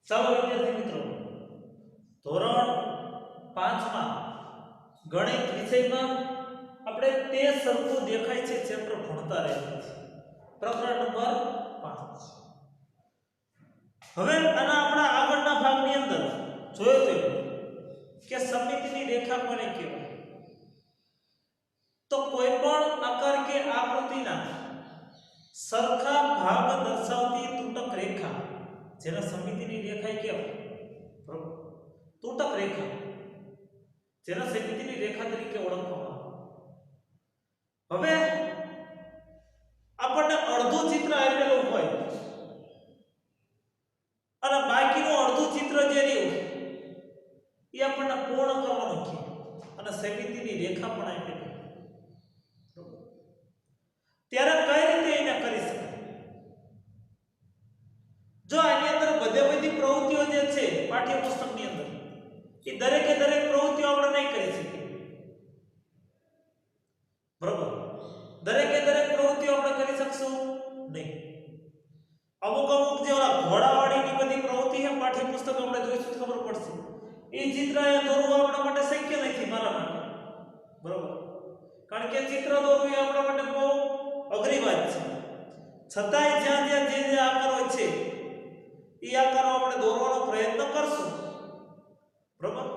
ચાલો વિદ્યાર્થી મિત્રો, ધોરણ 5 માં ગણિત વિષયમાં આપણે તે સરખું દેખાય છે ચેપ્ટર ભણતા રહ્યા છીએ. પ્રકરણ નંબર 5. હવે આના આપણા આગળના ભાગની અંદર જોયો કે સમિતિની રેખા કોને કહેવાય? તો કોઈ પણ આકાર કે આકૃતિના સરખા ભાગ દર્શાવતી તૂટક રેખા જેને સમિતિની રેખા કહેવાય. બરોબર, તૂટક રેખા જેને સમિતિની રેખા તરીકે ઓળખવામાં આવે. હવે આપણને અડધું ચિત્ર આપેલું હોય અને બાકીનું અડધું ચિત્ર જે રહ્યું એ આપણને પૂર્ણ કરવાનું છે અને સમિતિની રેખા પણ આપેલી. ત્યારે કઈ રીતે એને કરી શકાય? જો આની અંદર બધી પ્રવૃત્તિઓ જે છે પાઠ્યપુસ્તકની અંદર એ દરેકે દરેક પ્રવૃત્તિઓ આપણે નહીં કરી શકીએ. બરોબર, દરેકે દરેક પ્રવૃત્તિઓ આપણે કરી શકશું નહીં. અમુક જે ઘોડાવાળીની બધી પ્રવૃત્તિ છે પાઠ્યપુસ્તક આપણે જોઈશું ખબર પડશે. એ ચિત્ર એ દોરવું આપણા માટે શક્ય નથી, મારા માટે. બરોબર, કારણ કે ચિત્ર દોરવું એ આપણા માટે બહુ અઘરી વાત છે. છતાંય જ્યાં જ્યાં જે આકારો છે એ આકારો આપણે દોરવાનો પ્રયત્ન કરશું. બરોબર,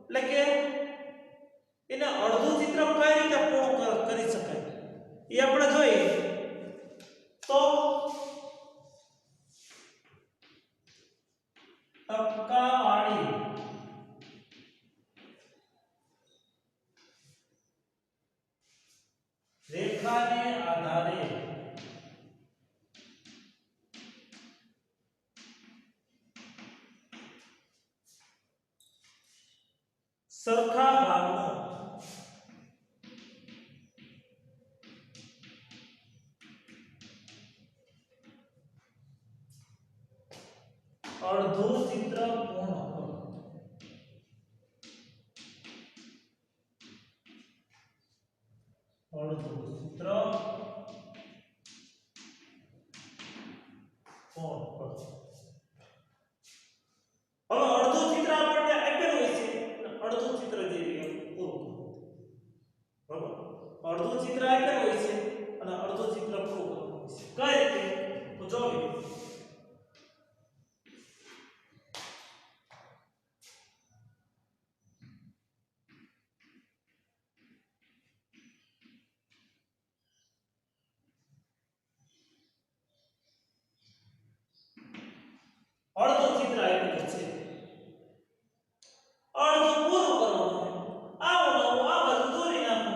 એટલે કે એને અડધું ચિત્ર કઈ રીતે પૂર્ણ કરી શકાય એ આપણે જોઈએ તો ટપકાવાળી રેખાને આધારે સરખા ભાગનો અડધું ચિત્ર પૂર્ણ કરો. અડધું ચિત્ર પૂર્ણ કરો. હવે અડધું ચિત્ર આપણને આપેલું હોય છે, અડધું ચિત્ર જે પૂરું કરો. બરાબર, અડધું ચિત્ર આપેલું હોય છે અને અડધું ચિત્ર પૂરું કરવાનું છે. કઈ રીતે? તો જોઈએ. અડધું ચિત્ર આપેલું છે, અડધું પૂરું કરવાનું. આવું નવું આ બધું દોરી નાખો.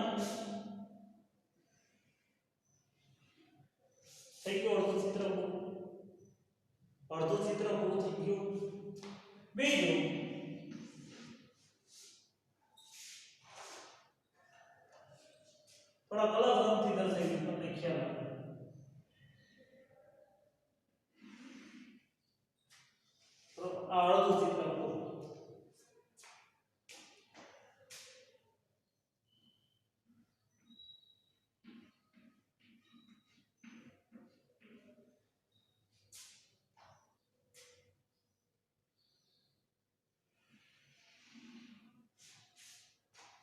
થઈ ગયું અડધું ચિત્ર પૂરું. અડધું ચિત્ર પૂરું થઈ ગયું. બીજું, થોડા અલગ રંગથી દર્શાવી તમને ખ્યાલ આવે. આ અડધું ચિત્ર પૂરું.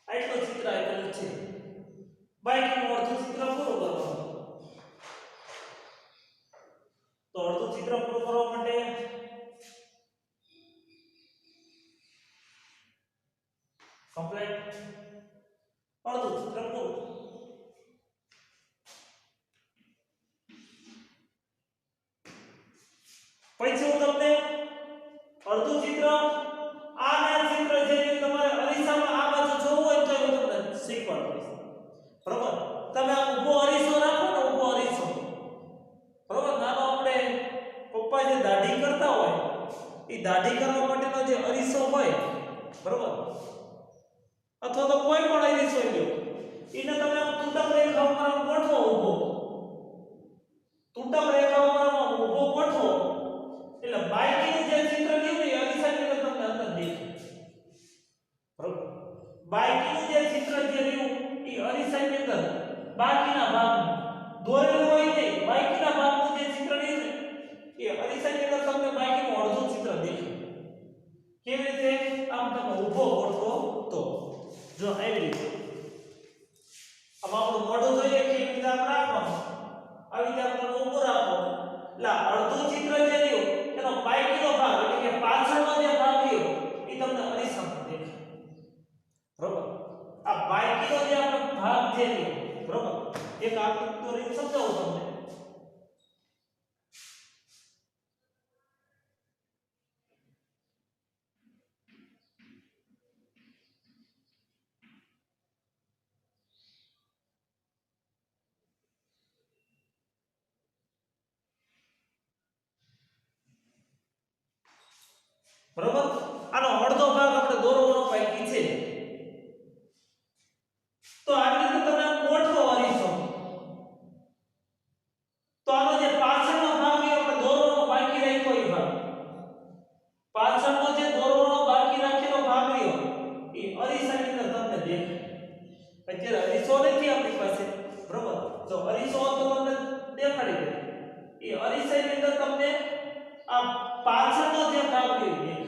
આટલું ચિત્ર આપેલું છે, બાકીનું અડધું ચિત્ર પૂરું કરવાનું. તો અડધું ચિત્ર પૂરું કરવા માટે કમ્પ્લીટ અડધું ચિત્ર પૂરું. પછી હું તમને અડધું ચિત્ર આના ચિત્ર જે તમારે અરીસામાં આ બાજુ જોવું હોય તો હું તમને શીખવાડીશ. બરોબર, તમે આ ઊભો અરીસો રાખો ને, ઊભો અરીસો. બરોબર, નાનો આપણે પપ્પા જે દાઢી કરતા હોય એ દાઢી કરવા માટેનો જે અરીસો હોય, બરોબર, અથવા તો કોઈ પણ અરીસો લ્યો, એને તમે તૂટક રેખા ઉપર ગોઠવો. ઊભો તૂટક રેખા ઉપર ઊભો ગોઠવો એટલે બાકીનું જે ચિત્ર રહ્યું ને અરીસાની અંદર તમને અંદર દેખાય. બરોબર, બાકીનું જે ચિત્ર જે રહ્યું એ અરીસાની અંદર બાકીના ભાગનું દોરેલું હોય નહીં, બાકીના ભાગનું જે ચિત્ર રહ્યું ને કે અરીસાની અંદર તમને બાકીનું અડધું ચિત્ર દેખાય. કેવી રીતે? આમ તમે ઊભો ગોઠવો તો જો આવી રીતે આમ આપણું મોઢું જોઈએ કે એવી રીતે આમ રાખવાનું, આવી રીતે આમ તમે ઊભો રાખો એટલે અડધું ચિત્ર જે રહ્યું એનો બાકીનો ભાગ એટલે કે પાછળનો જે ભાગ રહ્યો એ તમને અરીસામાં દેખાય. બરોબર? આ બાકીનો જે આપણો ભાગ જે રહ્યો, બરોબર, એક આકૃતિ દોરીને સમજાવું તમને. બરોબર? આનો અડધો ભાગ આપણે દોરવાનો બાકી છે. તો આવી રીતે તમે આમ ગોઠવો અરીસો તો આનો જે પાછળનો ભાગ એ આપણે દોરવાનો બાકી રાખ્યો એ ભાગ, પાછળનો જે દોરવાનો બાકી રાખેલો ભાગ રહ્યો એ અરીસાની અંદર તમને દેખાય. અત્યારે અરીસો નથી આપણી પાસે, બરોબર? જો અરીસો હોત તો તમને દેખાડી દે. એ અરીસાની અંદર તમને આ પાછળનો જે ભાગ રહ્યો દેખાય.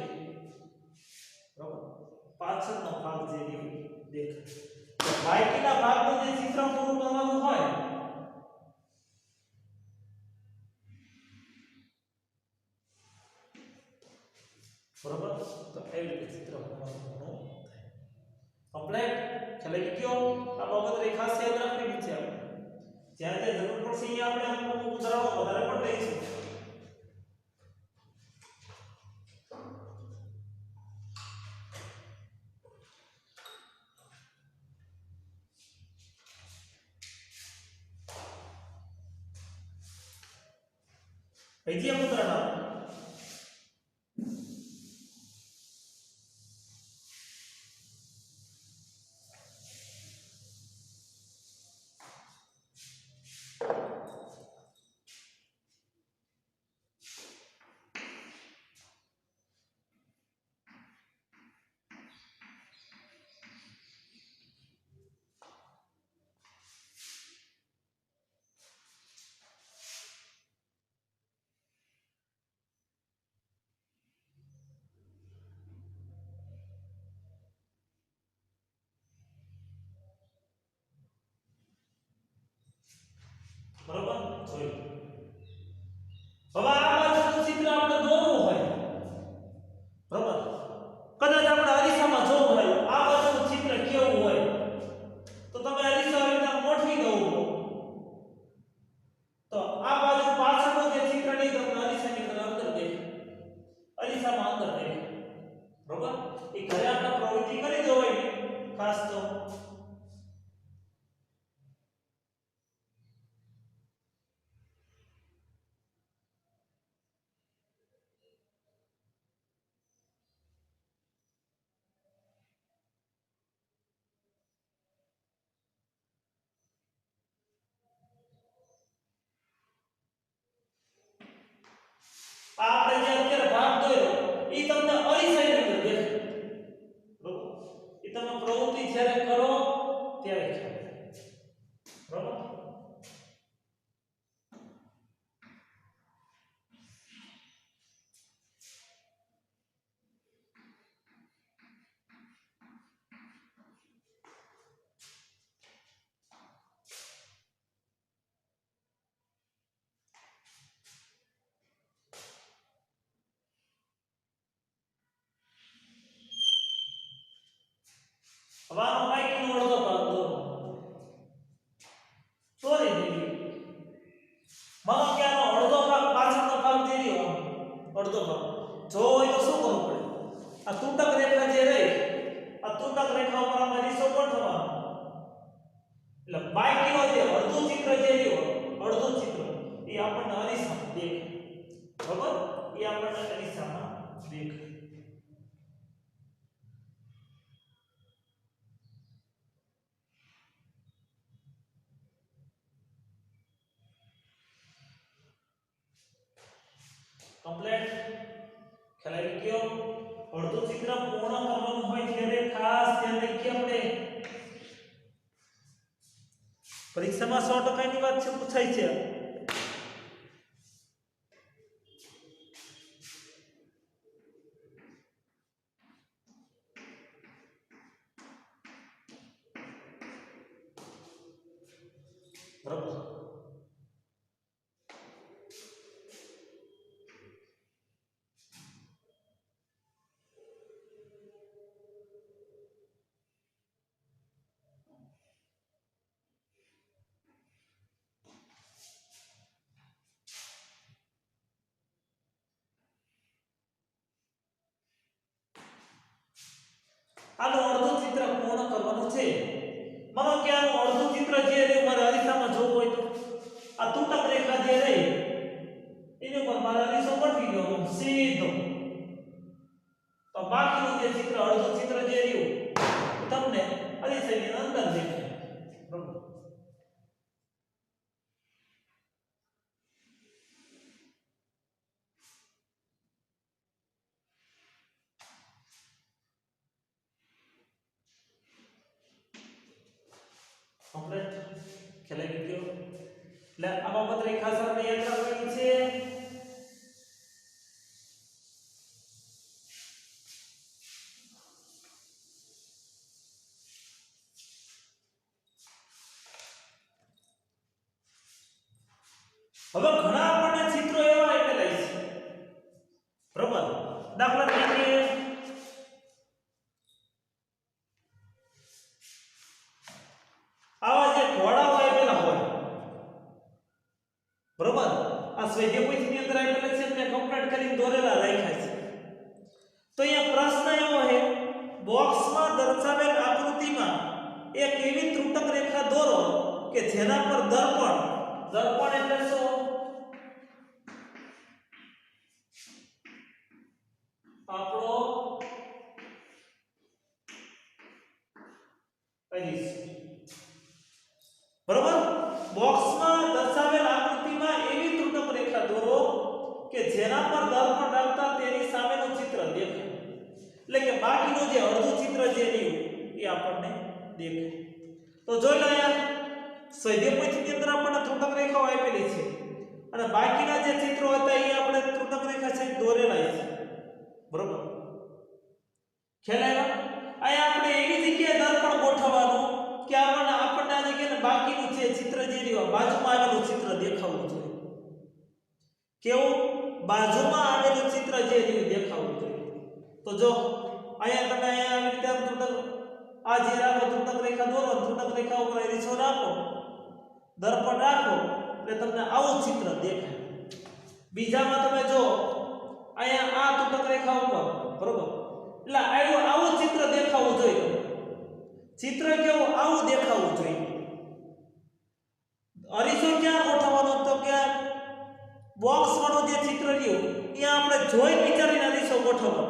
બરોબર? પાછળનો ભાગ જે રહ્યો દેખાય. તો બાકીના ભાગનું જે ચિત્ર પૂરું કરવાનું હોય બરોબર, તો એવી રીતે ચિત્ર પૂરું થાય. કમ્પ્લીટ ખ્યાલ આવી ગયો? આ બાબત ખાસ યાદ રાખવી છે. જ્યાં જ્યાં જરૂર પડશે અહીંયા આપણે અમુક ઉદાહરણો વધારે પણ લઈશું. બીજી એક ઉદાહરણ બરોબર જોઈ. હવે આ બાજુનું ચિત્ર આપણે દોરવું હોય, બરોબર, કદાચ આપણે અરીસામાં જોવું હોય આ બાજુનું ચિત્ર કેવું હોય તો તમે અરીસા આવી રીતે ગોઠવી દો તો આ બાજુ પાછળનું જે ચિત્ર નહીં તમને અરીસાની અંદર દેખાય, અરીસામાં અંદર દેખાય. બરોબર? એ ઘરે આપણે પ્રવૃત્તિ કરી દો હોય ખાસ તો આપણે જે અત્યારે ભાગ દોર્યો એ તમને અરીસાની અંદર દેખાય. બરોબર? એ તમે પ્રવૃત્તિ જ્યારે કરો ત્યારે ખ્યાલ આવે. બરોબર? હવે આનો બાકીનો અડધો ભાગ દોરો. દોરી દીધી. માનો કે આનો અડધો ભાગ પાછળનો ભાગ જે રહ્યો અડધો ભાગ જો હોય તો શું કરવું પડે? આ તૂટક રેખા જે રહી આ તૂટક રેખા ઉપર આમાં રીસો ગોઠવવાનો એટલે બાકીનો જે અડધું ચિત્ર જે રહ્યો અડધું ચિત્ર એ આપણને અરીસામાં દેખાય. બરોબર? એ આપણને અરીસામાં દેખાય. કમ્પ્લીટ ખ્યાલ આવી ગયો? અડધું ચિત્ર પૂર્ણ કરવાનું હોય ત્યારે ખાસ ધ્યાન રાખીએ આપણે. પરીક્ષામાં 100% ની વાત છે પૂછાય છે. બરાબર. આનું અડધું ચિત્ર પૂર્ણ કરવાનું છે. માનો કે આનું અડધું ચિત્ર જે રહ્યું મારે અરીસામાં જોવું હોય તો આ તૂટક રેખા જે રહી એની ઉપર મારે અરીસો ગોઠવી દો સીધો. તો બાકીનું જે ચિત્ર અડધું ચિત્ર જે રહ્યું તમને અરીસાની અંદર દેખાય. બરાબર. કમ્પ્લીટ ખેલાઈ ગયો. એટલે આ બાબત રેખા સાથે યાદ રાખવાની છે. હવે ઘણા આપણને ચિત્રો એવા આપેલા છે. બરાબર. દાખલા તરીકે આવા જે ઘોડાઓ આપેલા હોય. બરાબર. આ સ્વૈધ્યપોથીની અંદર આપેલા છે મેં કમ્પ્લીટ કરીને દોરેલા રાખ્યા છે. તો અહીંયા પ્રશ્ન એવો છે બોક્સમાં દર્શાવેલ આકૃતિમાં એક એવી ત્રુટક રેખા દોરો કે જેના પર દર્પણ એટલે શું? આપણો બરોબર. બોક્સમાં દર્શાવેલ આકૃતિમાં એવી ત્રુટક રેખા દોરો કે જેના પર દર્પણ રાખતા તેની સામેનું ચિત્ર દેખાય. એટલે કે બાકીનું જે અડધું ચિત્ર જે રહ્યું એ આપણને દેખાય. તો જોઈ લો યાર સ્વૈધ્યપોથીની અંદર આપણને ત્રુટક રેખાઓ આપેલી છે અને બાકીના જે ચિત્રો હતા એ આપણે ત્રુટક રેખા છે દોરેલા છે. બરોબર. ખ્યાલ આવ્યો? અહીંયા આપણે એવી જગ્યાએ દર્પણ ગોઠવવાનું કે આપણને આ જગ્યાએ બાકીનું જે ચિત્ર જે રહ્યું બાજુમાં આવેલું ચિત્ર દેખાવું જોઈએ. કેવું? બાજુમાં આવેલું ચિત્ર જે રહ્યું દેખાવું જોઈએ. તો જો અહીંયા તમે અહીંયા આવી રીતે ત્રુટક આ જે રાખો ત્રુટક રેખા દોરો ત્રુટક રેખા ઉપર અરીસો રાખો દર્પણ રાખો એટલે તમને આવું ચિત્ર દેખાય. બીજામાં તમે જો અહીંયા આ ત્રુટક રેખા ઉપર બરોબર એટલે આવું ચિત્ર દેખાવું જોઈએ. ચિત્ર કેવું આવું દેખાવું જોઈએ. અરીસો ક્યાં ગોઠવવાનો તો કે બોક્સ વાળું જે ચિત્ર રહ્યું ત્યાં આપણે જોઈ વિચારીને અરીસો ગોઠવવાનો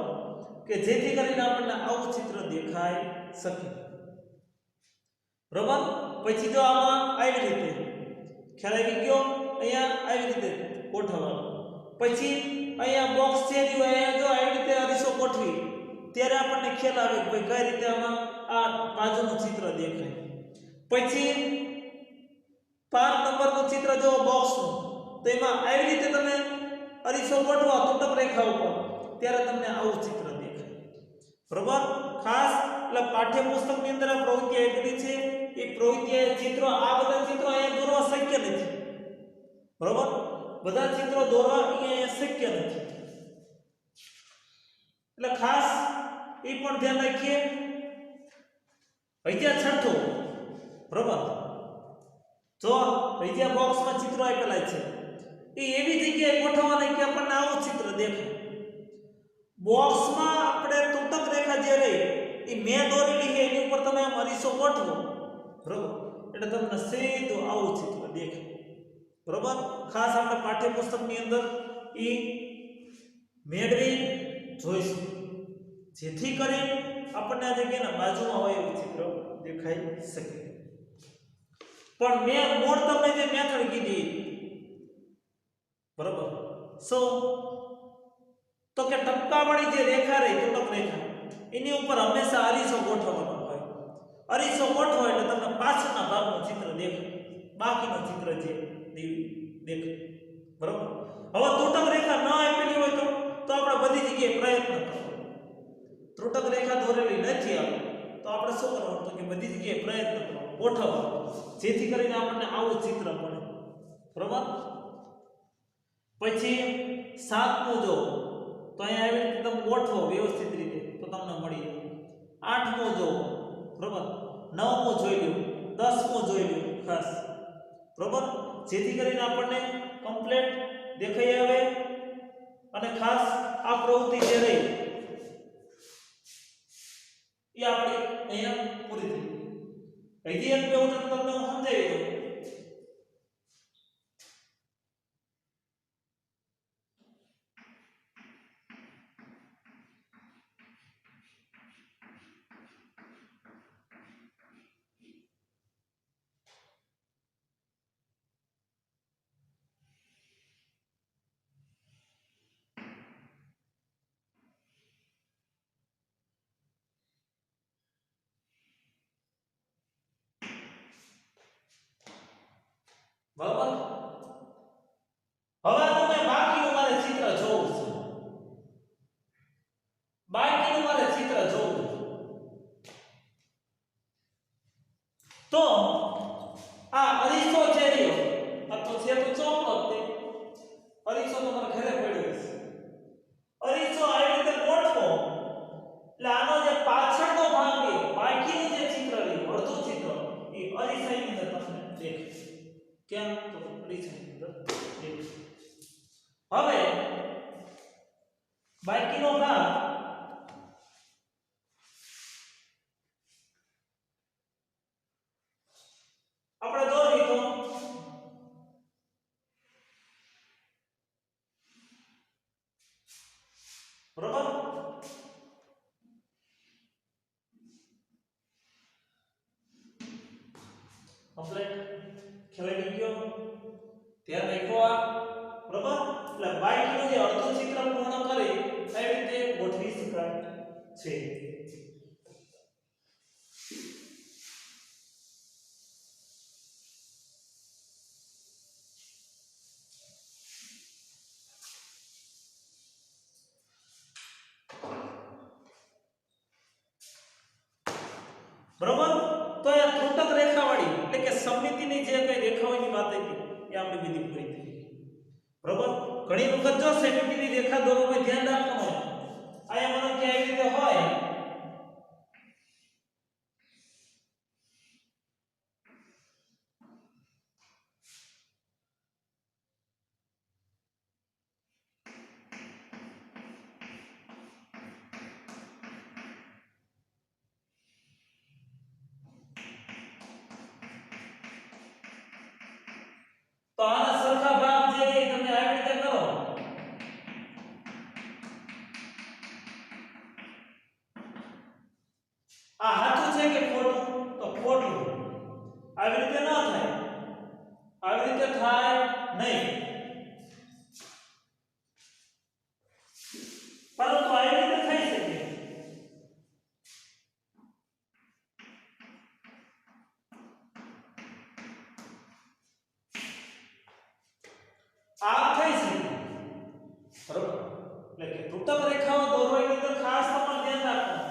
કે જેથી કરીને આપણને આવું ચિત્ર દેખાય શકે. બરોબર. પછી જો આમાં આવી રીતે ખ્યાલ આવી ગયો અહીંયા આવી રીતે ગોઠવવાનો. પછી અહીંયા બોક્સ છે અહીંયા જો આવી રીતે અરીસો ગોઠવી ત્યારે આપણને ખ્યાલ આવે કે ભાઈ કઈ રીતે આમાં આ બાજુનું ચિત્ર દેખાય. પછી 5 નંબરનું ચિત્ર જો બોક્સનું તો એમાં આવી રીતે તમે અરીસો ગોઠવો ત્રુટક રેખા ઉપર ત્યારે તમને આવું ચિત્ર દેખાય. બરોબર. ખાસ એટલે પાઠ્યપુસ્તકની અંદર આ પ્રવૃત્તિ આપેલી છે એ પ્રવૃત્તિ ચિત્રો આ બધા ચિત્રો અહીંયા દોરવા શક્ય નથી. બરોબર. બધા ચિત્રો દોરવા અહીંયા શક્ય નથી એટલે ખાસ એ પણ ધ્યાન રાખીએ. અહીંયા છઠ્ઠું. બરોબર. જો અહીંયા બોક્સમાં ચિત્રો આપેલા છે એ એવી જગ્યાએ ગોઠવવાના કે આપણને આવું ચિત્ર દેખાય. બોક્સમાં આપણે ત્રુટક રેખા જે રહી એ મેં દોરેલી છે એની ઉપર તમે અરીસો ગોઠવો બરોબર એટલે તમને સીધું આવું ચિત્ર દેખાય. બરોબર. ખાસ આપણે પાઠ્યપુસ્તકની અંદર એ મેળવી જોઈશું જેથી કરી આપણને આ જગ્યાના બાજુમાં હોય એવું ચિત્ર દેખાઈ શકે. પણ મેં મોડ તમને જે મેથડ કીધી બરોબર સો તો કે ટપકાવાળી જે રેખા રહી ત્રુટક રેખા એની ઉપર હંમેશા અરીસો ગોઠવવાનો હોય. અરીસો ગોઠવો એટલે તમને પાછળના ભાગનું ચિત્ર દેખાય બાકીનું ચિત્ર જે દેખાય. બરોબર. હવે ત્રુટક રેખા ન આપેલી હોય તો આપણે બધી જગ્યાએ પ્રયત્ન કરવો. ત્રુટક રેખા દોરેલી નથી આવે તો આપણે શું કરવાનું તો કે બધી જગ્યાએ પ્રયત્ન કરવાનો ગોઠવવાનો જેથી કરીને આપણને આવું ચિત્ર મળે બરોબર પછી સાતમું જો તો અહીંયા આવી રીતે તમે ગોઠવો વ્યવસ્થિત રીતે તો તમને મળી જાય આઠમું જો બરોબર નવમું જોઈ લો 10મું જોઈ લો ખાસ બરોબર જેથી કરીને આપણને કમ્પ્લીટ દેખાઈ આવે અને ખાસ આ પ્રવૃત્તિ જે રહી એ આપણે અહીંયા પૂરી થઈ હજી એક બે હું તમને સમજાવી દઉં બરાબર હવે તમે બાકીનું મારે ચિત્ર જોવું છે બાકીનું મારે ચિત્ર જોવું તો આ અરીસો છે રહ્યો આ તો છે તો ચોકલો તે અરીસો તો મારા ઘરે પડ્યો છે અરીસો આવી રીતે ગોઠવો એટલે આનો જે પાછળનો ભાગ રહ્યો બાકીનું જે ચિત્ર રહ્યું અડધું ચિત્ર એ અરીસાની અંદર તમને દેખાય કેમ તો અરીસાની અંદર દેખાય હવે બાકીનો ભાગ આપણે દોરી તો બરોબર કમ્પ્લીટ ખેલાઈ ગયો ધ્યાન રાખો આ બરોબર એટલે બાકીનું જે અડધું ચિત્ર પૂર્ણ કરી આવી રીતે ગોઠવી શકાય છે બરોબર તો આ ત્રુટક રેખાવાળી એટલે કે સમમિતિની જે કઈ રેખાઓની વાત હતી એ આપણે વિધિ પૂરી થઈ બરોબર ઘણી વખત જો સમમિતિની રેખા દોરવામાં ધ્યાન રાખવાનું આયા મને કે આવી રીતે હોય તો આના સરખા ભાગ જે તમે આવી રીતે કરો આ સાચું છે કે ખોટું તો ખોટું આવી રીતે ન થાય આવી રીતે થાય નહીં પરંતુ આવી રીતે થઈ શકે આ થઈ શકે બરોબર એટલે કે ત્રુટક રેખાઓ દોરવાની અંદર ખાસ તમારે ધ્યાન રાખવું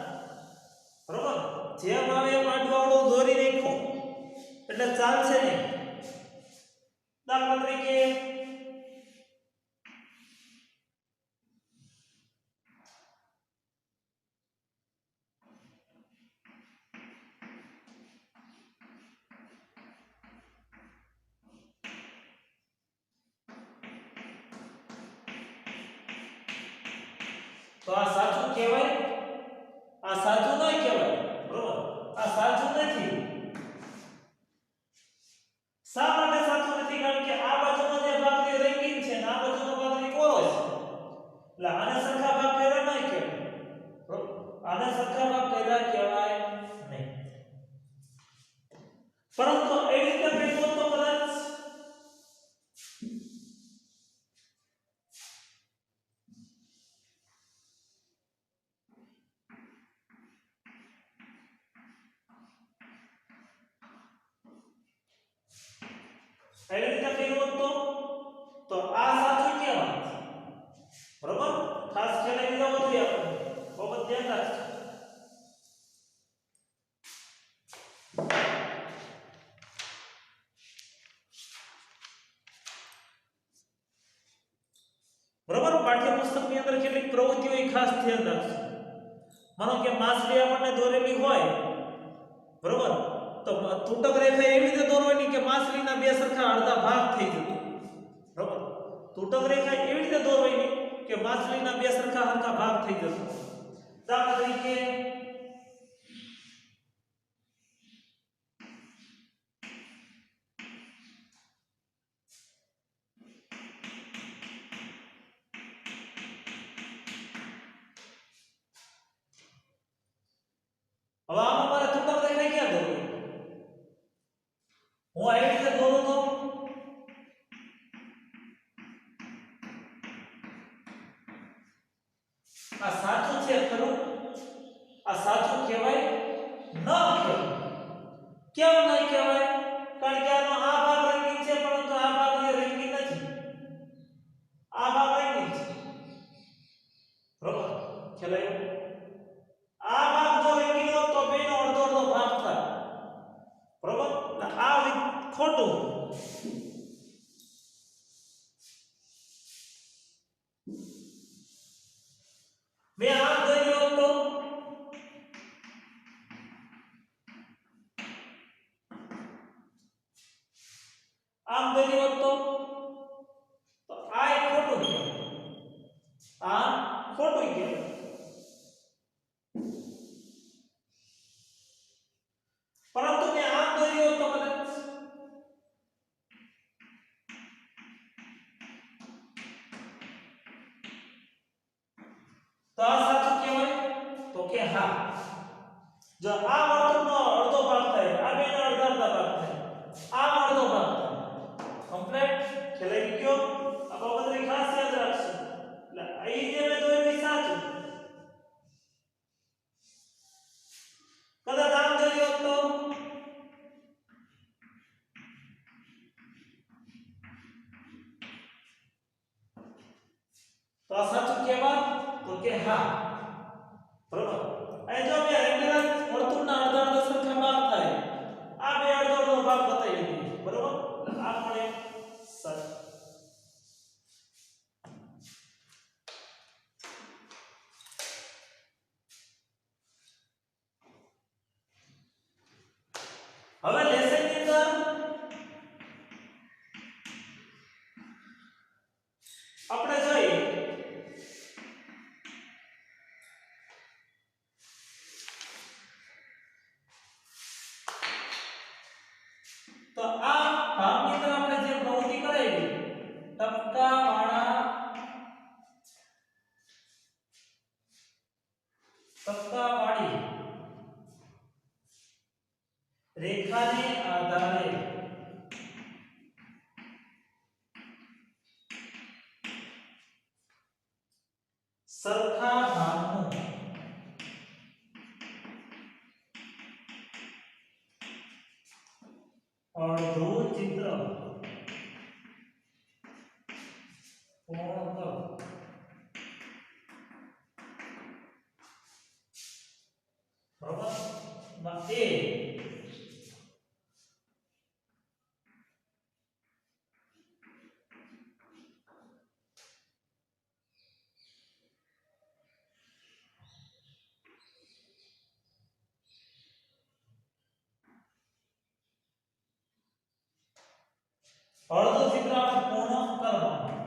બરોબર જેમ આવે એમ આડવાળો દોરી રાખો એટલે ચાલશે નહીં દાખલા તરીકે તો આ સાચું કહેવાય આ સાચું નહીં કહેવાય બરોબર આ સાચું નથી શા માટે સાચું નથી કારણ કે આ બાજુનો જે ભાગ છે રંગીન છે અને આ બાજુનો ભાગ છે કોરો છે એટલે આને સરખા ભાગ કર્યા નહીં કહેવાય બરોબર આને સરખા ભાગ કર્યા કહેવાય નહીં પરંતુ એવી રીતે પેટો તો કદાચ એવી રીતે કર્યું તો આ સાચું કહેવાય બરોબર ખાસ ખ્યાલ આવી જવો જોઈએ આપણે બહુ ધ્યાન રાખજો પુસ્તકની અંદર કેટલીક પ્રવૃત્તિઓ એ ખાસ ધ્યાન રાખજો. માનો કે માછલી આપણને દોરેલી હોય, બરોબર, તો તૂટક રેખા એવી રીતે દોરવાની કે માછલીના બે સરખા અડધા ભાગ થઈ જતો, બરોબર. તૂટક રેખા એવી રીતે દોરવાની કે માછલીના બે સરખા હરખા ભાગ થઈ જતો. દાખલા તરીકે હવે આમાં મારે તૂટક રેખા ક્યાં દોરવી? હું આ રીતે દોરું તો આ સાચું છે ખરું? આ સાચું કહેવાય? ન કહેવાય. કેમ નહીં કહેવાય? કારણ કે આનો આ ભાગ રંગીન છે, પરંતુ આ ભાગ એ રંગીન નથી. આ ભાગ રંગીન છે, બરોબર? ખ્યાલ આવ્યો? આ ભાગ જો રંગીન હોત તો બેનો અડધો અડધો ભાગ થાય, બરોબર? આ ખોટું. મેં આમ દોર્યો તો આમ દોર્યો તો આ ખોટું કહેવાય, આ ખોટું કહેવાય. પરંતુ મેં આમ દોર્યો તો કદાચ તો આ સાચું કહેવાય? તો કે હા. જો આ વર્તુળનો અડધો ભાગ થાય, આ બેનો અડધા અડધા ભાગ થાય, આ અડધો ભાગ થાય. કમ્પ્લીટ ખેલાઈ ગયો. આ બાબતને ખાસ યાદ રાખજો. એટલે અહીં જે મેં દોર્યું એ સાચું. કદાચ આમ દોર્યો તો આ સાચું કહેવાય? તો કે હા, બરોબર. અહીં જો મેં રેગ્યુલર વર્તુળના અડધા અડધા સરખા ભાગ થાય, આ બે અડધો અડધો ભાગ બતાવી દીધો, બરોબર? આ પણ એક સાચું. હવે લેસનની અંદર આપણે જોઈએ તો આ ભાગની અંદર આપણે જે પ્રવૃત્તિ કરાવી, ટપકાવાળી રેખાને આધારે સરખા ભાગનું અડધું ચિત્ર પૂર્ણ કરો. બરોબર? એ અડધું ચિત્ર આપણે પૂર્ણ કરવાનું.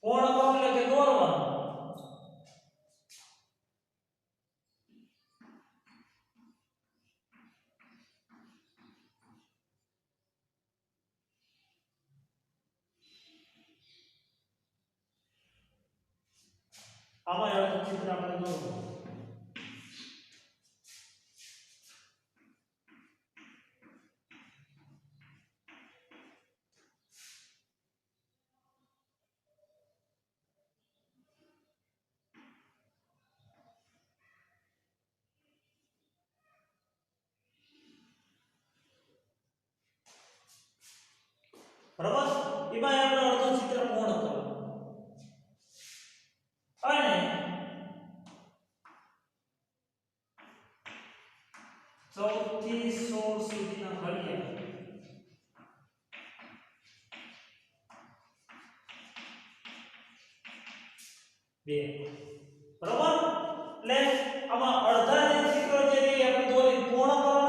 પૂર્ણ કરવું એટલે કે દોરવાનું. આમાં અડધું ચિત્ર આપણે દોરવાનું. બરાબર? એમાં આપણે અડધું ચિત્ર પૂર્ણ કરવાનું. અને 14 થી 16 સુધીના ઘડિયા 2 બરાબર એટલે આમાં અડધા જે ચિત્રો જે આપણે દોરી પૂર્ણ કરવાના